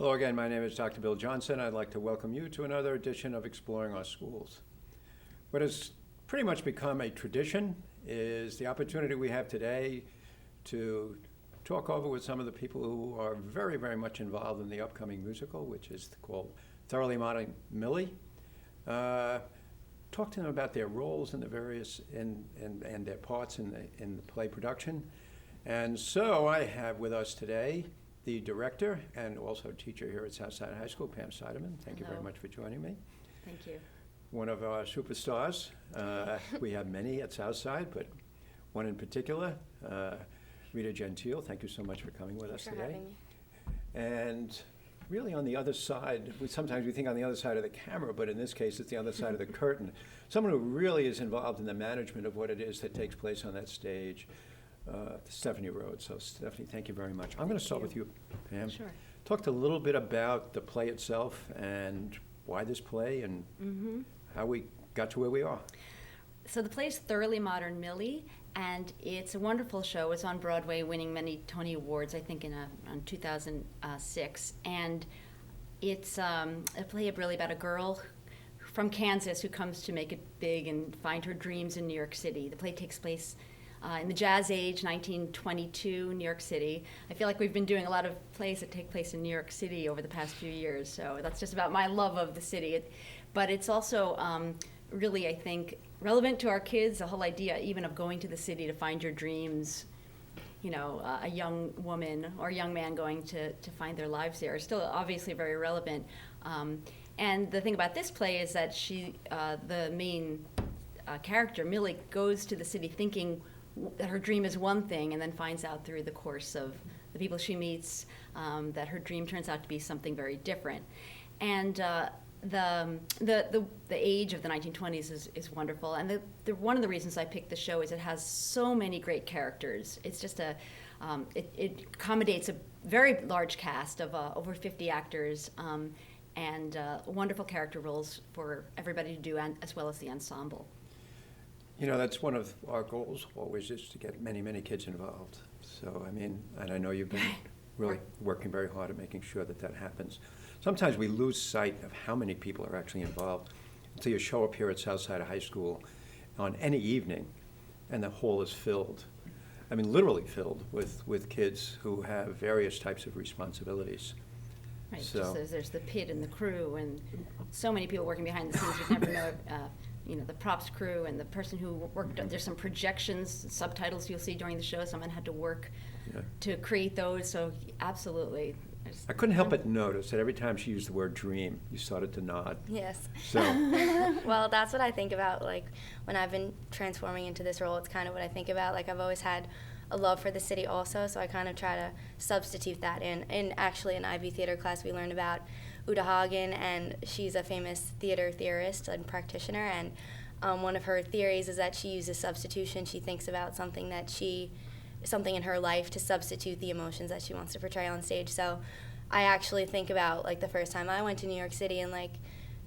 Hello again, my name is Dr. Bill Johnson. I'd like to welcome you to another edition of Exploring Our Schools. What has pretty much become a tradition is the opportunity we have today to talk over with some of the people who are very, very much involved in the upcoming musical, which is called Thoroughly Modern Millie. Talk to them about their roles in the various, and their parts in the play production. And so I have with us today the director and also teacher here at Southside High School, Pam Seidemann. Thank you very much for joining me. Thank you. One of our superstars. We have many at Southside, but one in particular, Rita Gentile. Thank you so much for coming with us today. Having me. And really on the other side, sometimes we think on the other side of the camera, but in this case it's the other side of the curtain. Someone who really is involved in the management of what it is that takes place on that stage, Stephanie Rhodes. So Stephanie, thank you very much. I'm going to start with you, Pam. Sure. Talk a little bit about the play itself and why this play and how we got to where we are. So the play is Thoroughly Modern Millie, and it's a wonderful show. It's on Broadway, winning many Tony Awards, I think, in 2006. And it's a play really about a girl from Kansas who comes to make it big and find her dreams in New York City. The play takes place in the Jazz Age, 1922, New York City. I feel like we've been doing a lot of plays that take place in New York City over the past few years, so that's just about my love of the city. But it's also really, I think, relevant to our kids, the whole idea even of going to the city to find your dreams. You know, a young woman or a young man going to find their lives there is still obviously very relevant. And the thing about this play is that the main character, Millie, goes to the city thinking that her dream is one thing, and then finds out through the course of the people she meets that her dream turns out to be something very different. And the age of the 1920s is wonderful, and one of the reasons I picked the show is it has so many great characters. It's just it accommodates a very large cast of over 50 actors, and wonderful character roles for everybody to do, as well as the ensemble. You know, that's one of our goals always, is to get many, many kids involved. So, I mean, and I know you've been really working very hard at making sure that that happens. Sometimes we lose sight of how many people are actually involved until you show up here at Southside High School on any evening and the hall is filled. I mean, literally filled with kids who have various types of responsibilities. Right, so just there's the pit and the crew and so many people working behind the scenes. You never know, the props crew and the person who worked, there's some projections, subtitles you'll see during the show. Someone had to work to create those, so absolutely. I couldn't help but notice that every time she used the word dream, you started to nod. Yes. So. Well, that's what I think about, like, when I've been transforming into this role. It's kind of what I think about. Like, I've always had a love for the city also, so I kind of try to substitute that in. And actually, in IB theater class, we learned about Uta Hagen, and she's a famous theater theorist and practitioner, and one of her theories is that she uses substitution. She thinks about something in her life to substitute the emotions that she wants to portray on stage. So I actually think about, like, the first time I went to New York City, and, like,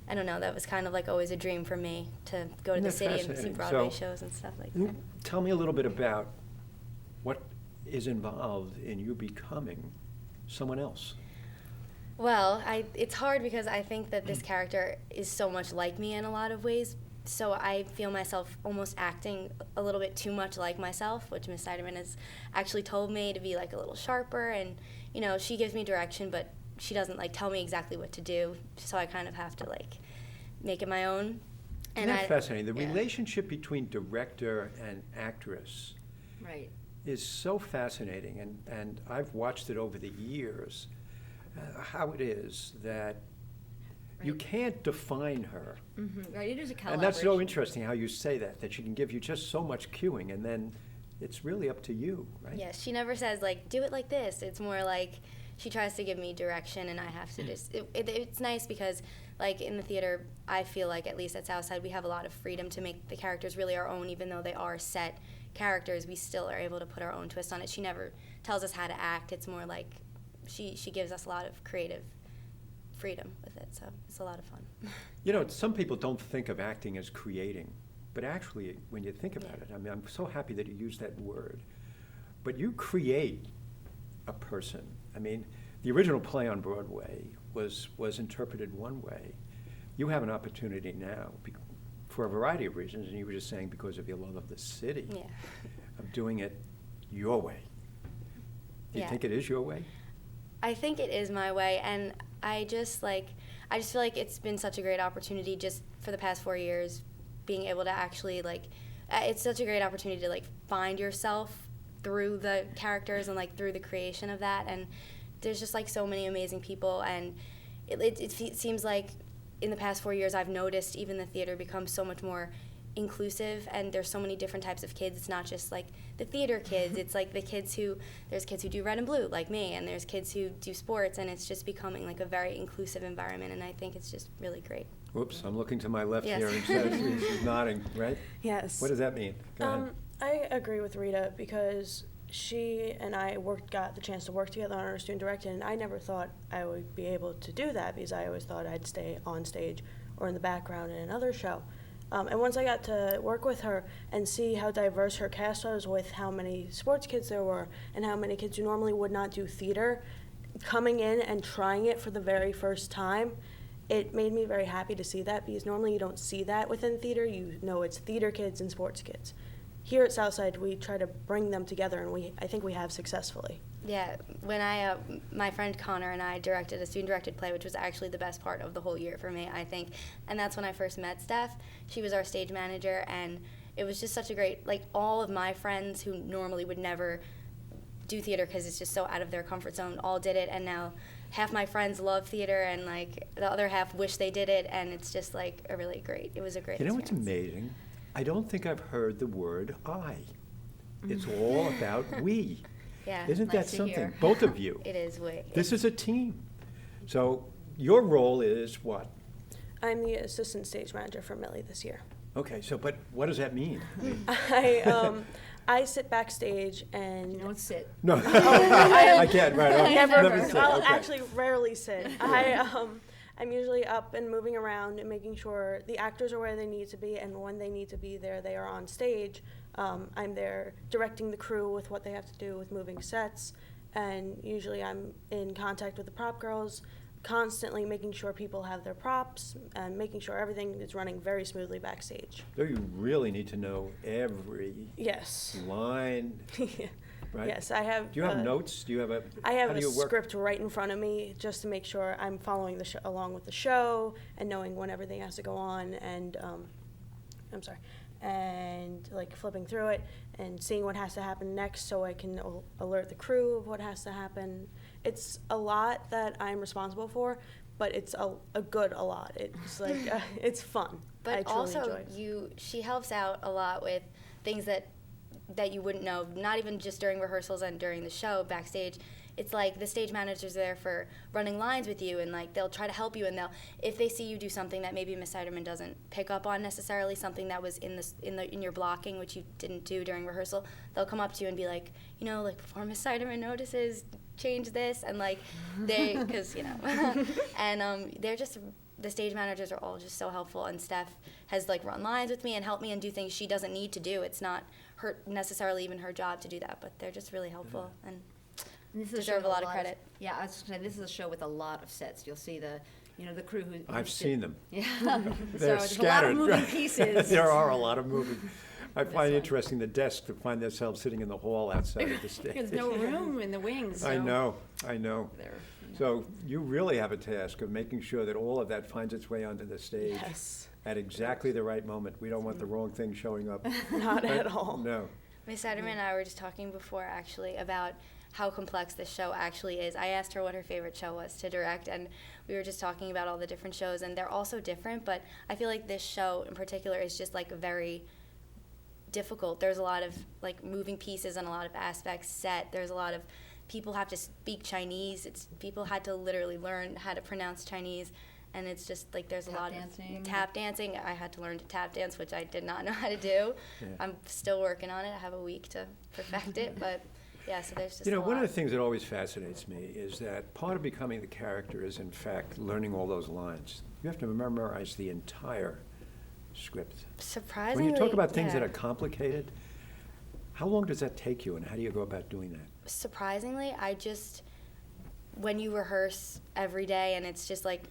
I don't know, that was kind of like always a dream for me to go to the city and see Broadway shows and stuff like that. Tell me a little bit about what is involved in you becoming someone else. Well, it's hard because I think that this character is so much like me in a lot of ways. So I feel myself almost acting a little bit too much like myself, which Miss Seidemann has actually told me to be, like, a little sharper. And, you know, she gives me direction, but she doesn't, like, tell me exactly what to do. So I kind of have to, like, make it my own. And that's fascinating. The relationship between director and actress is so fascinating. And I've watched it over the years, how it is that you can't define her. Mm-hmm. Right, it is a collaboration. And that's so interesting how you say that she can give you just so much cueing, and then it's really up to you, right? Yes, she never says, like, do it like this. It's more like she tries to give me direction, and I have to just, it's nice because, like, in the theater, I feel like, at least at Southside, we have a lot of freedom to make the characters really our own. Even though they are set characters, we still are able to put our own twist on it. She never tells us how to act. It's more like she gives us a lot of creative freedom with it, so it's a lot of fun. You know, some people don't think of acting as creating, but actually, when you think about it, I mean, I'm so happy that you used that word, but you create a person. I mean, the original play on Broadway was interpreted one way. You have an opportunity now, for a variety of reasons, and you were just saying because of your love of the city, Yeah. of doing it your way. Do you Yeah. think it is your way? I think it is my way, and I just feel like it's been such a great opportunity just for the past 4 years, being able to actually it's such a great opportunity to find yourself through the characters and through the creation of that. And there's just so many amazing people, and it seems like in the past 4 years I've noticed even the theater become so much more inclusive, and there's so many different types of kids. It's not just the theater kids, it's there's kids who do red and blue like me, and there's kids who do sports, and it's just becoming a very inclusive environment, and I think it's just really great. Whoops, I'm looking to my left Yes. here, and she's nodding, right? Yes. What does that mean? Go ahead. I agree with Rita because she and I got the chance to work together on our student directed, and I never thought I would be able to do that because I always thought I'd stay on stage or in the background in another show. And once I got to work with her and see how diverse her cast was with how many sports kids there were and how many kids who normally would not do theater coming in and trying it for the very first time, it made me very happy to see that because normally you don't see that within theater. You know it's theater kids and sports kids. Here at Southside, we try to bring them together, and I think we have successfully. Yeah, when my friend Connor and I directed a student-directed play, which was actually the best part of the whole year for me, I think. And that's when I first met Steph. She was our stage manager, and it was just such a great, all of my friends who normally would never do theater because it's just so out of their comfort zone all did it, and now half my friends love theater, and the other half wish they did it, and it's just it was a great experience. You know what's amazing? I don't think I've heard the word I. It's all about we. Yeah. Isn't that Nice to something? hear. Both of you. It is we. This is a team. So your role is what? I'm the assistant stage manager for Millie this year. Okay, but what does that mean? I sit backstage and You don't sit. No, I can't, right. I'll sit, I'll okay. actually rarely sit. I'm usually up and moving around and making sure the actors are where they need to be, and when they need to be there, they are on stage. I'm there directing the crew with what they have to do with moving sets, and usually I'm in contact with the prop girls, constantly making sure people have their props and making sure everything is running very smoothly backstage. So you really need to know every Yes. line, right? Yes, I have. Do you have notes? Do you have a? I have how a do you work? script right in front of me just to make sure I'm following the along with the show and knowing when everything has to go on, and and flipping through it and seeing what has to happen next so I can alert the crew of what has to happen. It's a lot that I'm responsible for, but it's a good a lot. It's it's fun. But I truly also, enjoy it. she helps out a lot with things that you wouldn't know, not even just during rehearsals and during the show backstage. It's the stage manager's there for running lines with you, and they'll try to help you, and if they see you do something that maybe Miss Siderman doesn't pick up on necessarily, something that was in your blocking which you didn't do during rehearsal, they'll come up to you and be before Miss Siderman notices, change this, and because and they're just, the stage managers are all just so helpful, and Steph has run lines with me and helped me and do things she doesn't need to do. It's not necessarily even her job to do that, but they're just really helpful and This is deserve show a with lot of credit. Yeah, I was going to say, this is a show with a lot of sets. You'll see the crew who. I've seen them. Yeah. They're so scattered. there's a lot of moving pieces. There are a lot of moving. I find it one. interesting the desks to find themselves sitting in the hall outside of the stage. There's no room in the wings. So I know. they're, So you really have a task of making sure that all of that finds its way onto the stage Yes. at exactly the right moment. We don't want the wrong thing showing up. Not Right? at all. No. Miss Siderman and I were just talking before, actually, about how complex this show actually is. I asked her what her favorite show was to direct, and we were just talking about all the different shows, and they're all so different, but I feel like this show in particular is just very difficult. There's a lot of moving pieces and a lot of aspects set. There's a lot of people have to speak Chinese. People had to literally learn how to pronounce Chinese, and it's just there's a Tap lot dancing. of tap dancing. I had to learn to tap dance, which I did not know how to do. Yeah. I'm still working on it. I have a week to perfect it, but yeah, so there's just You know, a one of lot. the things that always fascinates me is that part of becoming the character is, in fact, learning all those lines. You have to memorize the entire script. Surprisingly, When you talk about things yeah. that are complicated, how long does that take you, and how do you go about doing that? Surprisingly, when you rehearse every day and it's just like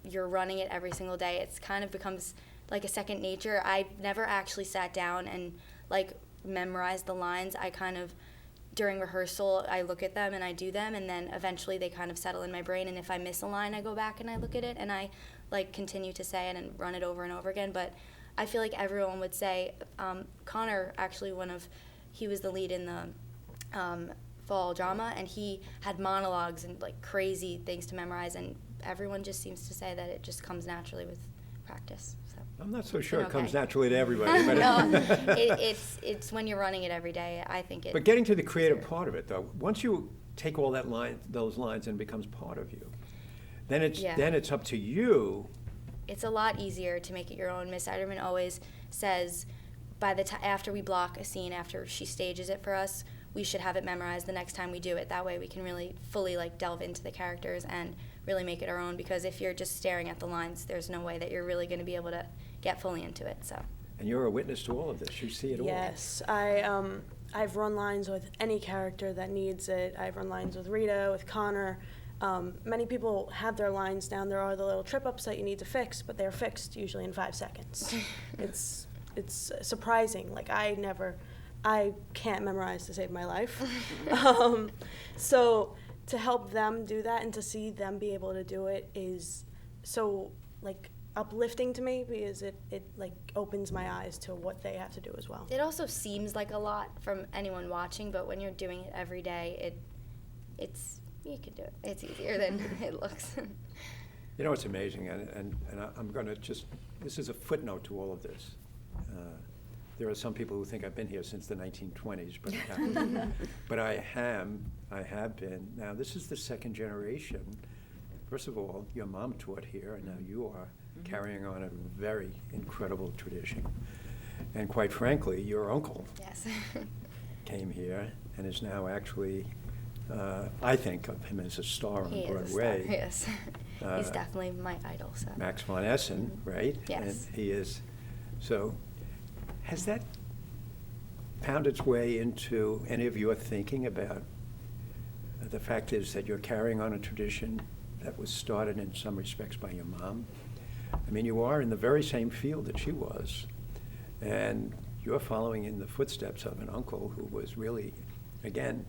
you're running it every single day, it's kind of becomes like a second nature. I never actually sat down and like memorized the lines. I kind of, during rehearsal, I look at them and I do them, and then eventually they kind of settle in my brain, and if I miss a line, I go back and I look at it and I like continue to say it and run it over and over again. But I feel like everyone would say, Connor, actually he was the lead in the fall drama, and he had monologues and like crazy things to memorize, and everyone just seems to say that it just comes naturally with practice. So I'm not so sure it okay. comes naturally to everybody. But no, it's when you're running it every day, I think it. But getting to the creative part of it, though, once you take all those lines and it becomes part of you, then it's up to you. It's a lot easier to make it your own. Miss Eiderman always says, by the time after we block a scene, after she stages it for us, we should have it memorized the next time we do it. That way we can really fully like delve into the characters and really make it our own, because if you're just staring at the lines, there's no way that you're really going to be able to get fully into it. So. And you're a witness to all of this. You see it all. Yes, I've run lines with any character that needs it. I've run lines with Rita, with Connor. Many people have their lines down. There are the little trip-ups that you need to fix, but they're fixed usually in 5 seconds. It's surprising. Like I can't memorize to save my life. So to help them do that and to see them be able to do it is so like uplifting to me, because it like opens my eyes to what they have to do as well. It also seems like a lot from anyone watching, but when you're doing it every day, it's you can do it. It's easier than it looks. You know, it's amazing, and I'm going to this is a footnote to all of this. There are some people who think I've been here since the 1920s, but I haven't. But I have been. Now, this is the second generation. First of all, your mom taught here, and now you are carrying on a very incredible tradition. And quite frankly, your uncle came here and is now actually, I think of him as a star on Broadway. He is a star, yes. He's definitely my idol. So. Max von Essen, right? Yes. And he is, so has that found its way into any of your thinking about the fact is that you're carrying on a tradition that was started in some respects by your mom? I mean, you are in the very same field that she was, and you're following in the footsteps of an uncle who was really, again,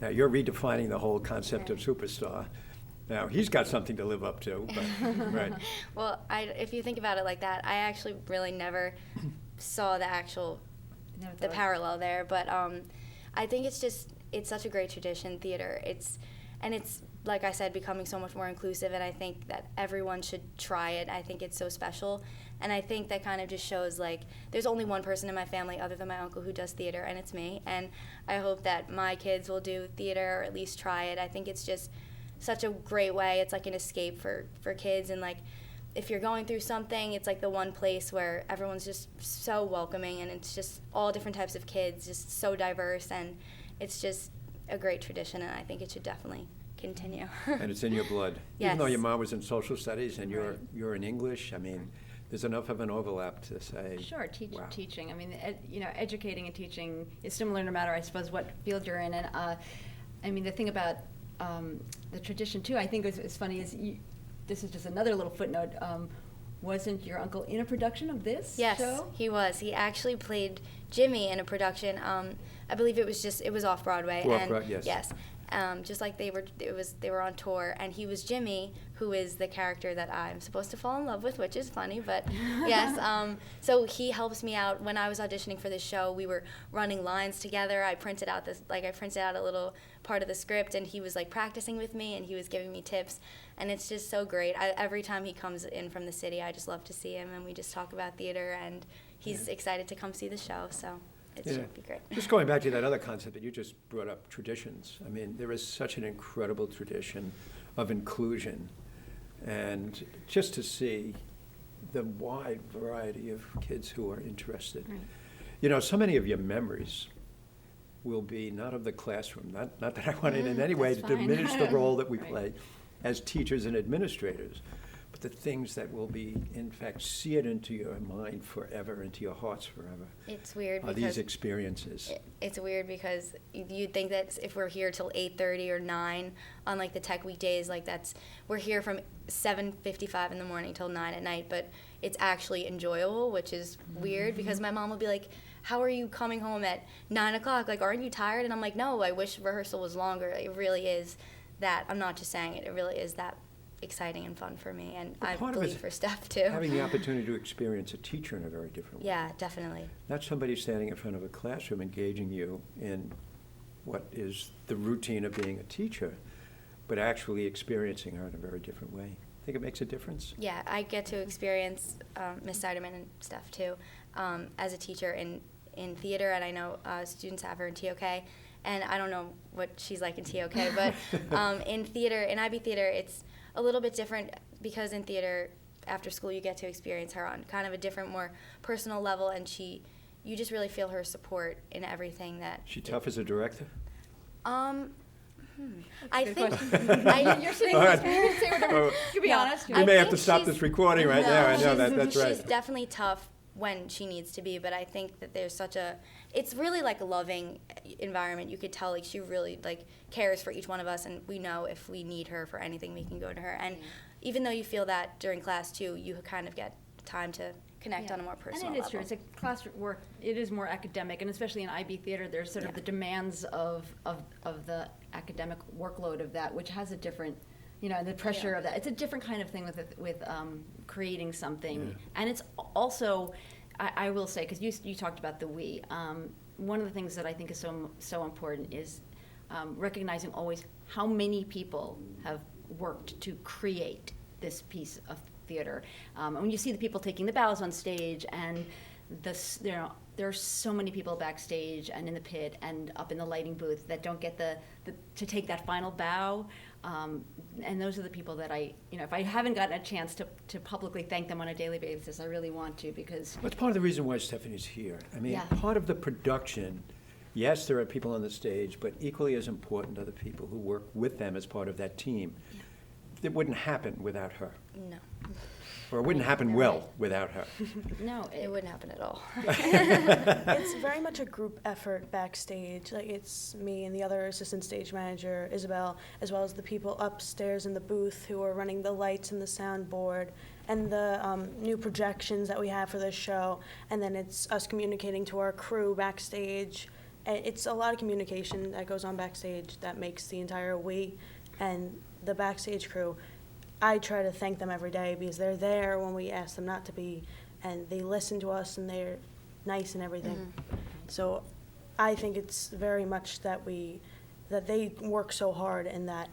now you're redefining the whole concept of superstar. Now, he's got something to live up to, but, right. Well, if you think about it like that, I actually really never saw the parallel there, but I think it's such a great tradition, theater. It's like I said, becoming so much more inclusive, and I think that everyone should try it. I think it's so special, and I think that kind of just shows, like, there's only one person in my family other than my uncle who does theater, and it's me, and I hope that my kids will do theater or at least try it. I think it's just such a great way. It's like an escape for kids, and like if you're going through something, it's like the one place where everyone's just so welcoming, and it's just all different types of kids, just so diverse, and it's just a great tradition, and I think it should definitely continue. And it's in your blood. Yes. Even though your mom was in social studies and you're in English, I mean, there's enough of an overlap to say. Sure, wow. teaching. I mean, educating and teaching is similar no matter, I suppose, what field you're in. And I mean, the thing about the tradition too, I think is funny is this is just another little footnote. Wasn't your uncle in a production of this show? Yes, he was. He actually played Jimmy in a production. I believe it was off Broadway. Yes. Yes. Just like they were on tour, and he was Jimmy, who is the character that I'm supposed to fall in love with, which is funny, but yes. So he helps me out. When I was auditioning for this show, we were running lines together. I printed out a little part of the script, and he was like practicing with me, and he was giving me tips, and it's just so great. Every time he comes in from the city, I just love to see him, and we just talk about theater, and he's excited to come see the show, so. It should be great. Just going back to that other concept that you just brought up, traditions. I mean, there is such an incredible tradition of inclusion, and just to see the wide variety of kids who are interested. Right. You know, so many of your memories will be not of the classroom, not that I want it in any way to diminish the role that we play as teachers and administrators, but the things that will be, in fact, seared into your mind forever, into your hearts forever. It's weird Are because these experiences? it's weird because you'd think that if we're here till 8:30 or 9 on like the tech weekdays, like we're here from 7:55 in the morning till 9 at night, but it's actually enjoyable, which is weird because my mom will be like, how are you coming home at 9 o'clock? Like, aren't you tired? And I'm like, no, I wish rehearsal was longer. It really is that, I'm not just saying it, it really is that exciting and fun for me, and But I part of believe it's for Steph too. Having the opportunity to experience a teacher in a very different way. Yeah, definitely. Not somebody standing in front of a classroom engaging you in what is the routine of being a teacher, but actually experiencing her in a very different way. Think it makes a difference? Yeah, I get to experience Miss Siderman and Steph too as a teacher in theater, and I know students have her in TOK, and I don't know what she's like in TOK, but in theater, in IB theater, it's a little bit different because in theater, after school, you get to experience her on kind of a different, more personal level, and you just really feel her support in everything that. She tough as a director? I Good think question. You're sitting All here, right. say whatever. You can be No, honest. We I may have to think stop she's- this recording right now. I know that's right. She's definitely tough when she needs to be, but I think that there's it's really like a loving environment. You could tell like she really like cares for each one of us, and we know if we need her for anything, we can go to her. And even though you feel that during class too, you kind of get time to connect on a more personal And it is level. true. It's a classroom work. It is more academic, and especially in IB theater, there's sort of the demands of the academic workload of that, which has a different, the pressure of that. It's a different kind of thing with creating something, and it's also, I will say, because you talked about the we. One of the things that I think is so important is recognizing always how many people have worked to create this piece of theater. And when you see the people taking the bows on stage, and there are so many people backstage and in the pit and up in the lighting booth that don't get to take that final bow. And those are the people that if I haven't gotten a chance to publicly thank them on a daily basis, I really want to, because. That's part of the reason why Stephanie's here. I mean, Yeah. part of the production, yes, there are people on the stage, but equally as important are the people who work with them as part of that team. Yeah. It wouldn't happen without her, No, or it wouldn't happen You're well right. without her. No, it wouldn't happen at all. It's very much a group effort backstage. Like, it's me and the other assistant stage manager, Isabel, as well as the people upstairs in the booth who are running the lights and the soundboard and the new projections that we have for this show. And then it's us communicating to our crew backstage. And it's a lot of communication that goes on backstage that makes the entire we and the backstage crew. I try to thank them every day because they're there when we ask them not to be, and they listen to us, and they're nice and everything. So I think it's very much that they work so hard, and that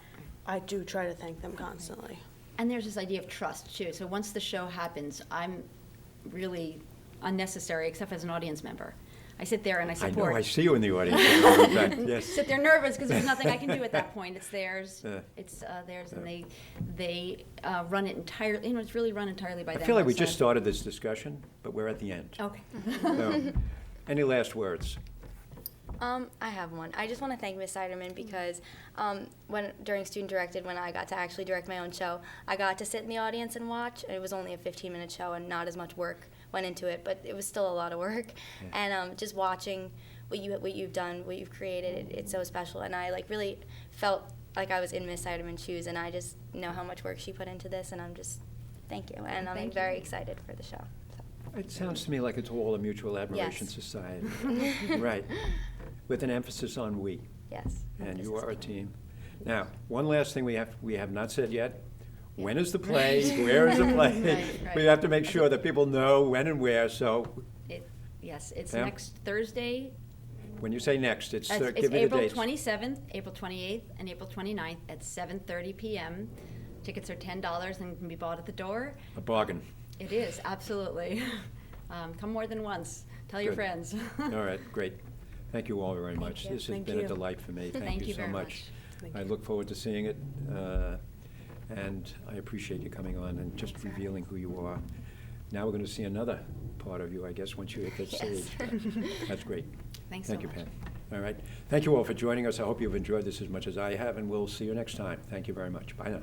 I do try to thank them constantly. And there's this idea of trust too. So once the show happens, I'm really unnecessary except as an audience member. I sit there and I I support. know, I see you in the audience. In fact, yes. Sit there nervous because there's nothing I can do at that point. It's theirs. Yeah. It's theirs, and they run it entirely. It's really run entirely by I them. feel like we also. just started this discussion, but we're at the end. Okay. So, any last words? I have one. I just want to thank Miss Siderman because during Student Directed, when I got to actually direct my own show, I got to sit in the audience and watch. It was only a 15-minute show, and not as much work went into it, but it was still a lot of work. Yeah. And just watching what you've done, what you've created, it's so special. And I really felt like I was in Miss Siderman's shoes, and I just know how much work she put into this, and I'm just thank you. And I'm Thank very you. excited for the show. So. It sounds to me like it's all a mutual admiration Yes. society. Right. With an emphasis on we. Yes. And you Emphasis are a on- team. Now, one last thing we have not said yet. When is the play? Where is the play? Right. We have to make sure that people know when and where, so Yes, it's Pam? next Thursday. when you say next, it's, It's give me the April dates. 27th, April 28th, and April 29th at 7:30 p.m. Tickets are $10 and can be bought at the door. A bargain. It is, absolutely. Come more than once. Tell your Good. friends. All right, great. Thank you all very much. you. This has Thank been a you. delight for me. Thank you so very much. Thank I you. look forward to seeing it, and I appreciate you coming on and just revealing who you are. Now we're going to see another part of you, I guess, once you hit that Yes. stage. That's great. Thanks so Thank you, much. Pam. All right. Thank you all for joining us. I hope you've enjoyed this as much as I have, and we'll see you next time. Thank you very much. Bye now.